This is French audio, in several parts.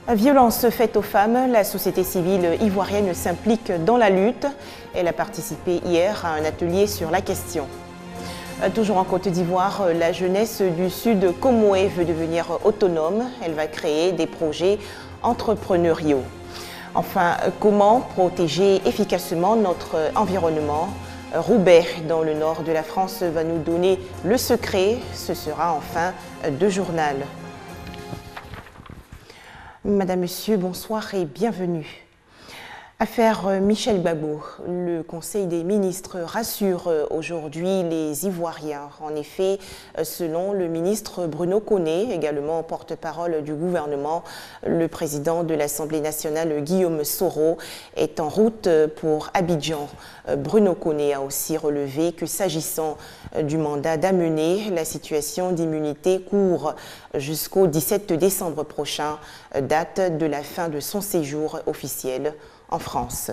Violence faite aux femmes, la société civile ivoirienne s'implique dans la lutte. Elle a participé hier à un atelier sur la question. Toujours en Côte d'Ivoire, la jeunesse du Sud Comoé veut devenir autonome. Elle va créer des projets entrepreneuriaux. Enfin, comment protéger efficacement notre environnement? Roubaix, dans le nord de la France, va nous donner le secret. Ce sera en fin de journal. Madame, Monsieur, bonsoir et bienvenue. Affaire Michel Gbagbo. Le Conseil des ministres rassure aujourd'hui les Ivoiriens. En effet, selon le ministre Bruno Koné, également porte-parole du gouvernement, le président de l'Assemblée nationale Guillaume Soro est en route pour Abidjan. Bruno Koné a aussi relevé que s'agissant du mandat d'amener, la situation d'immunité court jusqu'au 17 décembre prochain, date de la fin de son séjour officiel en France.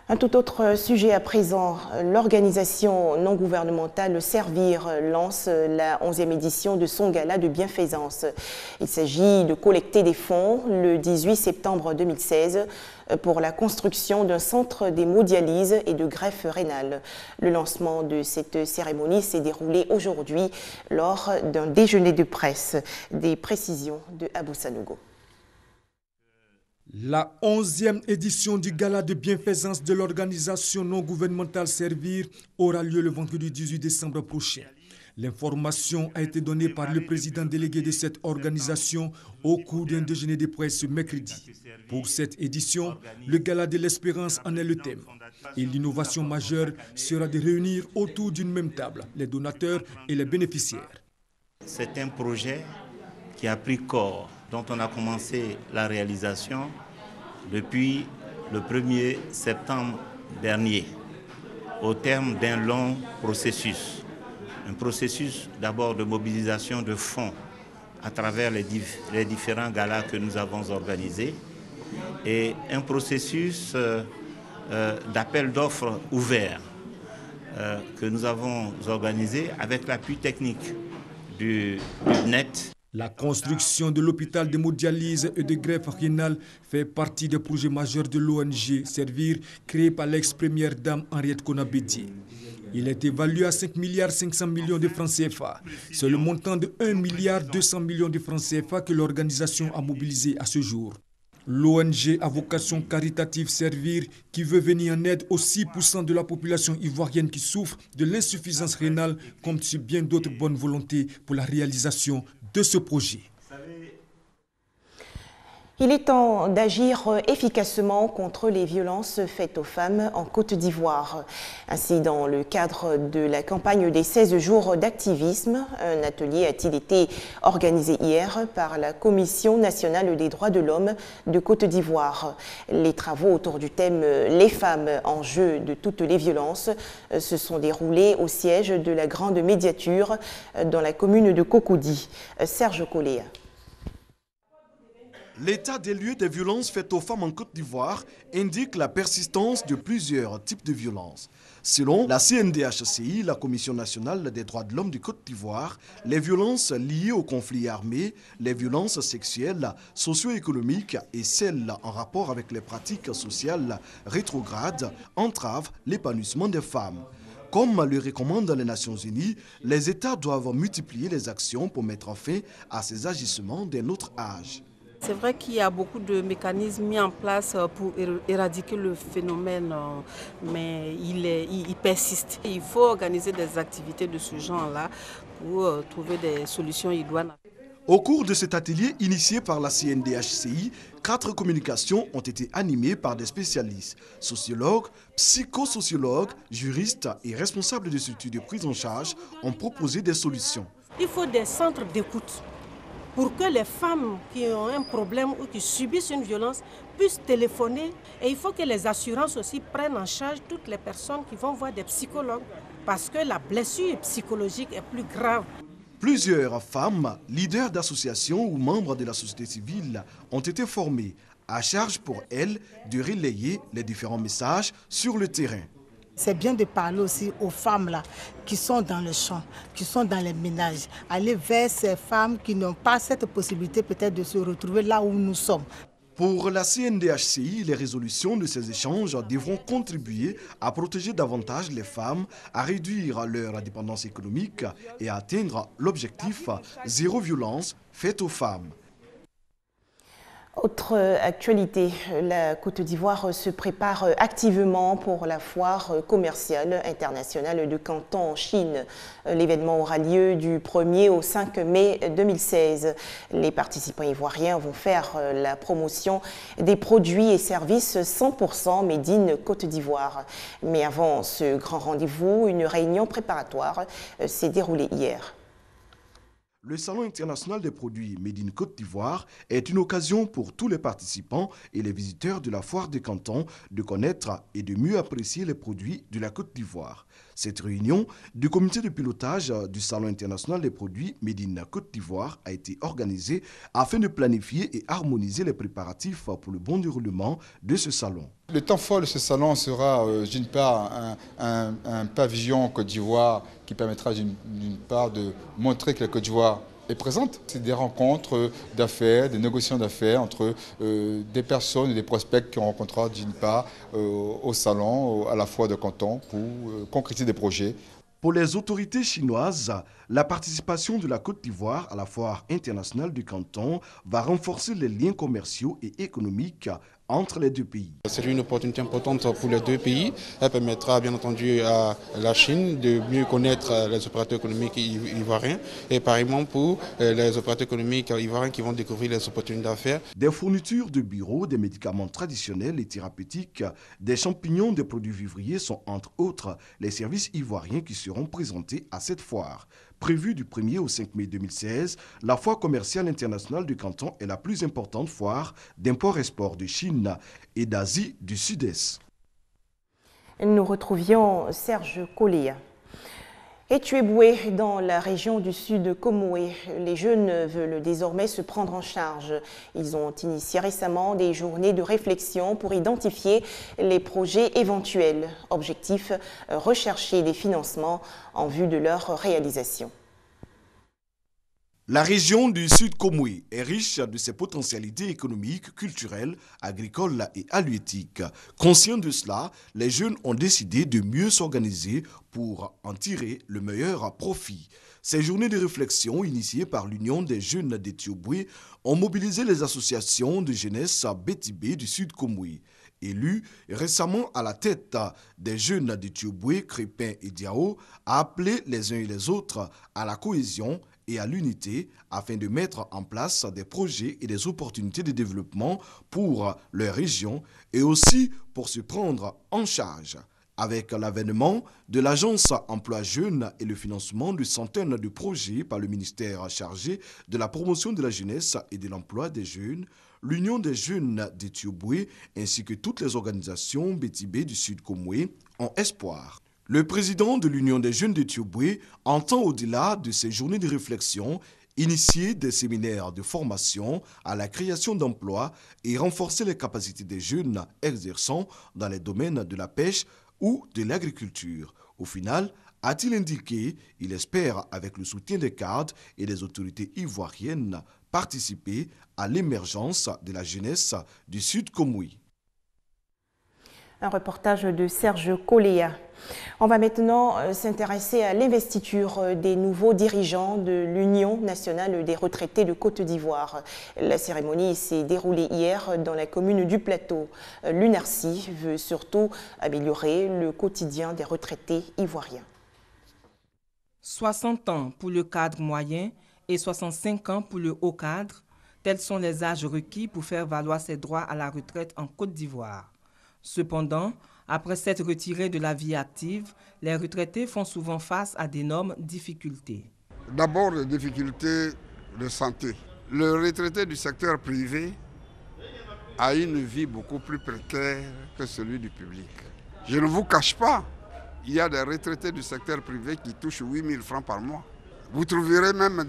Un tout autre sujet à présent, l'organisation non gouvernementale Servir lance la 11e édition de son gala de bienfaisance. Il s'agit de collecter des fonds le 18 septembre 2016 pour la construction d'un centre d'hémodialyse et de greffe rénale. Le lancement de cette cérémonie s'est déroulé aujourd'hui lors d'un déjeuner de presse. Des précisions de Abou Sanogo. La 11e édition du gala de bienfaisance de l'organisation non gouvernementale Servir aura lieu le vendredi 18 décembre prochain. L'information a été donnée par le président délégué de cette organisation au cours d'un déjeuner de presse ce mercredi. Pour cette édition, le gala de l'espérance en est le thème. Et l'innovation majeure sera de réunir autour d'une même table les donateurs et les bénéficiaires. C'est un projet qui a pris corps, dont on a commencé la réalisation depuis le 1er septembre dernier, au terme d'un long processus. Un processus d'abord de mobilisation de fonds à travers les différents galas que nous avons organisés et un processus d'appel d'offres ouvert que nous avons organisé avec l'appui technique du net. La construction de l'hôpital d'hémodialyse et de greffe rénale fait partie des projets majeurs de l'ONG Servir, créé par l'ex-première dame Henriette Konabédié. Il est évalué à 5,5 milliards de francs CFA. C'est le montant de 1,2 milliard de francs CFA que l'organisation a mobilisé à ce jour. L'ONG à vocation caritative Servir, qui veut venir en aide aux 6% de la population ivoirienne qui souffre de l'insuffisance rénale, compte sur bien d'autres bonnes volontés pour la réalisation de ce projet. Il est temps d'agir efficacement contre les violences faites aux femmes en Côte d'Ivoire. Ainsi, dans le cadre de la campagne des 16 jours d'activisme, un atelier a-t-il été organisé hier par la Commission nationale des droits de l'homme de Côte d'Ivoire. Les travaux autour du thème « Les femmes, enjeu de toutes les violences » se sont déroulés au siège de la Grande Médiature dans la commune de Cocody. Serge Collet. L'état des lieux des violences faites aux femmes en Côte d'Ivoire indique la persistance de plusieurs types de violences. Selon la CNDHCI, la Commission nationale des droits de l'homme de Côte d'Ivoire, les violences liées aux conflits armés, les violences sexuelles, socio-économiques et celles en rapport avec les pratiques sociales rétrogrades entravent l'épanouissement des femmes. Comme le recommandent les Nations Unies, les États doivent multiplier les actions pour mettre fin à ces agissements d'un autre âge. C'est vrai qu'il y a beaucoup de mécanismes mis en place pour éradiquer le phénomène, mais il persiste. Il faut organiser des activités de ce genre-là pour trouver des solutions idoines. Au cours de cet atelier initié par la CNDHCI, 4 communications ont été animées par des spécialistes, sociologues, psychosociologues, juristes et responsables de structures de prise en charge ont proposé des solutions. Il faut des centres d'écoute pour que les femmes qui ont un problème ou qui subissent une violence puissent téléphoner. Et il faut que les assurances aussi prennent en charge toutes les personnes qui vont voir des psychologues parce que la blessure psychologique est plus grave. Plusieurs femmes, leaders d'associations ou membres de la société civile ont été formées, à charge pour elles de relayer les différents messages sur le terrain. C'est bien de parler aussi aux femmes là, qui sont dans le champ, qui sont dans les ménages. Aller vers ces femmes qui n'ont pas cette possibilité peut-être de se retrouver là où nous sommes. Pour la CNDHCI, les résolutions de ces échanges devront contribuer à protéger davantage les femmes, à réduire leur dépendance économique et à atteindre l'objectif zéro violence faite aux femmes. Autre actualité, la Côte d'Ivoire se prépare activement pour la foire commerciale internationale de Canton en Chine. L'événement aura lieu du 1er au 5 mai 2016. Les participants ivoiriens vont faire la promotion des produits et services 100% Made in Côte d'Ivoire. Mais avant ce grand rendez-vous, une réunion préparatoire s'est déroulée hier. Le Salon international des produits Made in Côte d'Ivoire est une occasion pour tous les participants et les visiteurs de la foire des cantons de connaître et de mieux apprécier les produits de la Côte d'Ivoire. Cette réunion du comité de pilotage du Salon international des produits Made in Côte d'Ivoire a été organisée afin de planifier et harmoniser les préparatifs pour le bon déroulement de ce salon. Le temps fort de ce salon sera d'une part un pavillon Côte d'Ivoire qui permettra d'une part de montrer que la Côte d'Ivoire est présente. C'est des rencontres d'affaires, des négociations d'affaires entre des personnes et des prospects qu'on rencontrera d'une part au salon, à la foire de Canton pour concrétiser des projets. Pour les autorités chinoises, la participation de la Côte d'Ivoire à la foire internationale du Canton va renforcer les liens commerciaux et économiques entre les deux pays. C'est une opportunité importante pour les deux pays. Elle permettra bien entendu à la Chine de mieux connaître les opérateurs économiques ivoiriens et pareillement pour les opérateurs économiques ivoiriens qui vont découvrir les opportunités d'affaires. Des fournitures de bureaux, des médicaments traditionnels et thérapeutiques, des champignons, des produits vivriers sont entre autres les services ivoiriens qui seront présentés à cette foire. Prévue du 1er au 5 mai 2016, la foire commerciale internationale du Canton est la plus importante foire d'import-export de Chine et d'Asie du Sud-Est. Nous retrouvions Serge Collia. Etueboué, dans la région du sud Comoé, les jeunes veulent désormais se prendre en charge. Ils ont initié récemment des journées de réflexion pour identifier les projets éventuels. Objectif, rechercher des financements en vue de leur réalisation. La région du Sud Comoé est riche de ses potentialités économiques, culturelles, agricoles et halieutiques. Conscients de cela, les jeunes ont décidé de mieux s'organiser pour en tirer le meilleur profit. Ces journées de réflexion initiées par l'Union des jeunes d'Etueboué ont mobilisé les associations de jeunesse Bétibé du Sud Comoé. Élu récemment à la tête des jeunes d'Etueboué, Crépin et Diao, a appelé les uns et les autres à la cohésion et à l'unité afin de mettre en place des projets et des opportunités de développement pour leur région et aussi pour se prendre en charge. Avec l'avènement de l'agence Emploi Jeunes et le financement de centaines de projets par le ministère chargé de la promotion de la jeunesse et de l'emploi des jeunes, l'Union des jeunes d'Etueboué ainsi que toutes les organisations Bétibé du Sud Comoé ont espoir. Le président de l'Union des jeunes d'Etueboué entend au-delà de ces journées de réflexion initier des séminaires de formation à la création d'emplois et renforcer les capacités des jeunes exerçant dans les domaines de la pêche ou de l'agriculture. Au final, a-t-il indiqué, il espère, avec le soutien des cadres et des autorités ivoiriennes, participer à l'émergence de la jeunesse du Sud Comoé. Un reportage de Serge Collia. On va maintenant s'intéresser à l'investiture des nouveaux dirigeants de l'Union nationale des retraités de Côte d'Ivoire. La cérémonie s'est déroulée hier dans la commune du Plateau. L'UNARCI veut surtout améliorer le quotidien des retraités ivoiriens. 60 ans pour le cadre moyen et 65 ans pour le haut cadre, tels sont les âges requis pour faire valoir ses droits à la retraite en Côte d'Ivoire. Cependant, après s'être retirés de la vie active, les retraités font souvent face à d'énormes difficultés. D'abord, les difficultés de santé. Le retraité du secteur privé a une vie beaucoup plus précaire que celui du public. Je ne vous cache pas, il y a des retraités du secteur privé qui touchent 8 000 francs par mois. Vous trouverez même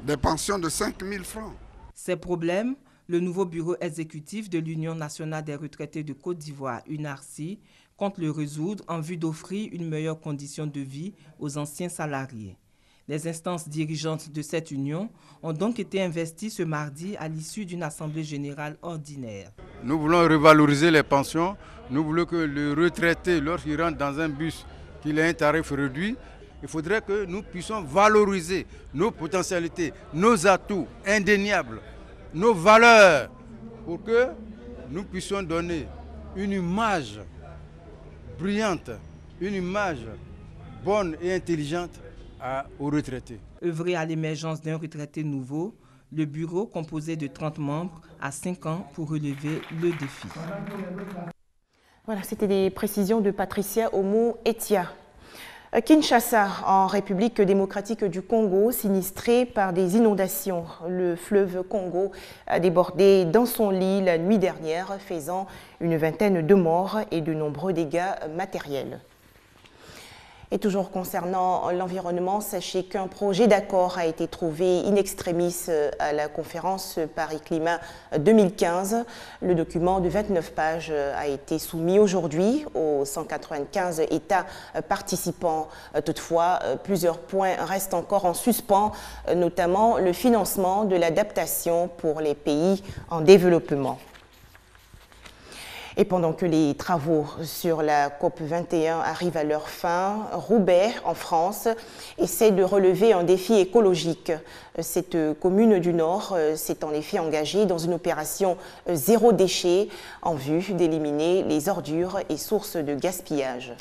des pensions de 5 000 francs. Ces problèmes, le nouveau bureau exécutif de l'Union nationale des retraités de Côte d'Ivoire, UNARCI, compte le résoudre en vue d'offrir une meilleure condition de vie aux anciens salariés. Les instances dirigeantes de cette union ont donc été investies ce mardi à l'issue d'une assemblée générale ordinaire. Nous voulons revaloriser les pensions. Nous voulons que le retraité, lorsqu'il rentre dans un bus, qu'il ait un tarif réduit. Il faudrait que nous puissions valoriser nos potentialités, nos atouts indéniables, nos valeurs, pour que nous puissions donner une image brillante, une image bonne et intelligente aux retraités. Œuvrer à l'émergence d'un retraité nouveau, le bureau composé de 30 membres a 5 ans pour relever le défi. Voilà, c'était des précisions de Patricia Omo-Etia. Kinshasa, en République démocratique du Congo, sinistré par des inondations. Le fleuve Congo a débordé dans son lit la nuit dernière, faisant une vingtaine de morts et de nombreux dégâts matériels. Et toujours concernant l'environnement, sachez qu'un projet d'accord a été trouvé in extremis à la conférence Paris Climat 2015. Le document de 29 pages a été soumis aujourd'hui aux 195 États participants. Toutefois, plusieurs points restent encore en suspens, notamment le financement de l'adaptation pour les pays en développement. Et pendant que les travaux sur la COP21 arrivent à leur fin, Roubaix, en France, essaie de relever un défi écologique. Cette commune du Nord s'est en effet engagée dans une opération zéro déchet en vue d'éliminer les ordures et sources de gaspillage.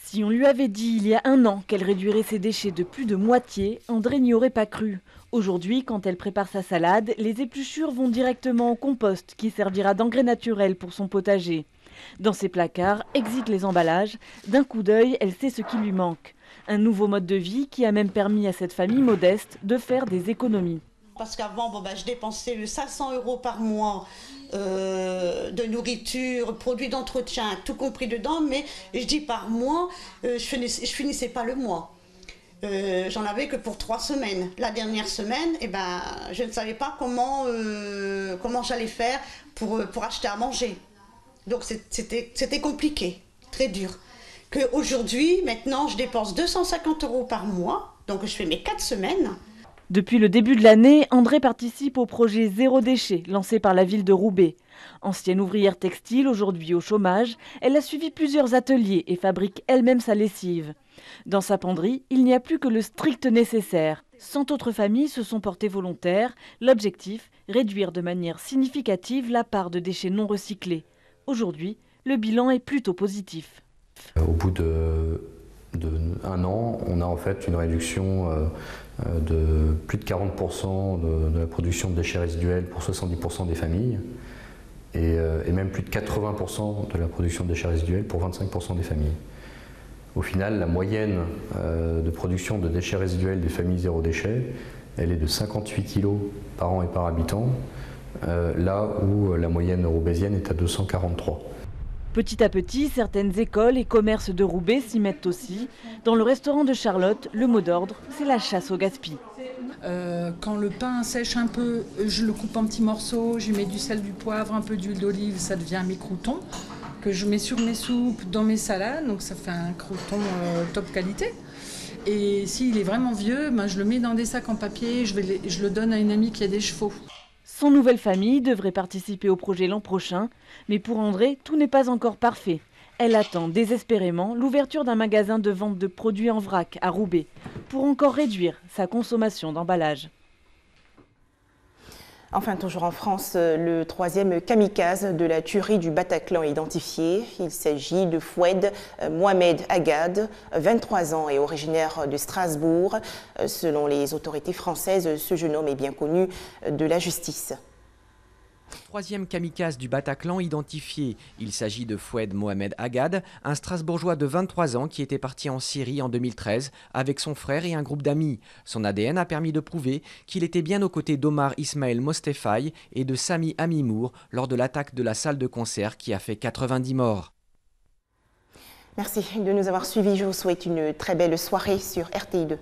Si on lui avait dit il y a un an qu'elle réduirait ses déchets de plus de moitié, André n'y aurait pas cru. Aujourd'hui, quand elle prépare sa salade, les épluchures vont directement au compost qui servira d'engrais naturel pour son potager. Dans ses placards, exit les emballages. D'un coup d'œil, elle sait ce qui lui manque. Un nouveau mode de vie qui a même permis à cette famille modeste de faire des économies. Parce qu'avant, je dépensais 500 € par mois de nourriture, produits d'entretien, tout compris dedans, mais je dis par mois, je finissais pas le mois. J'en avais que pour 3 semaines. La dernière semaine, je ne savais pas comment j'allais faire pour acheter à manger. Donc c'était compliqué, très dur. Qu'aujourd'hui, maintenant, je dépense 250 € par mois, donc je fais mes 4 semaines. Depuis le début de l'année, André participe au projet Zéro déchet lancé par la ville de Roubaix. Ancienne ouvrière textile, aujourd'hui au chômage, elle a suivi plusieurs ateliers et fabrique elle-même sa lessive. Dans sa penderie, il n'y a plus que le strict nécessaire. 100 autres familles se sont portées volontaires. L'objectif, réduire de manière significative la part de déchets non recyclés. Aujourd'hui, le bilan est plutôt positif. Au bout d'un an, on a en fait une réduction de plus de 40% de la production de déchets résiduels pour 70% des familles et même plus de 80% de la production de déchets résiduels pour 25% des familles. Au final, la moyenne de production de déchets résiduels des familles zéro déchet, elle est de 58 kg par an et par habitant, là où la moyenne roubaisienne est à 243. Petit à petit, certaines écoles et commerces de Roubaix s'y mettent aussi. Dans le restaurant de Charlotte, le mot d'ordre, c'est la chasse au gaspillage. Quand le pain sèche un peu, je le coupe en petits morceaux, j'y mets du sel, du poivre, un peu d'huile d'olive, ça devient mes croûtons que je mets sur mes soupes, dans mes salades, donc ça fait un crouton top qualité. Et s'il est vraiment vieux, je le mets dans des sacs en papier, je le donne à une amie qui a des chevaux. Son nouvelle famille devrait participer au projet l'an prochain, mais pour André, tout n'est pas encore parfait. Elle attend désespérément l'ouverture d'un magasin de vente de produits en vrac à Roubaix, pour encore réduire sa consommation d'emballage. Enfin, toujours en France, le 3e kamikaze de la tuerie du Bataclan identifié. Il s'agit de Foued Mohamed Agad, 23 ans et originaire de Strasbourg. Selon les autorités françaises, ce jeune homme est bien connu de la justice. 3e kamikaze du Bataclan identifié. Il s'agit de Foued Mohamed Agad, un Strasbourgeois de 23 ans qui était parti en Syrie en 2013 avec son frère et un groupe d'amis. Son ADN a permis de prouver qu'il était bien aux côtés d'Omar Ismaël Mostefaï et de Sami Amimour lors de l'attaque de la salle de concert qui a fait 90 morts. Merci de nous avoir suivis. Je vous souhaite une très belle soirée sur RTI2.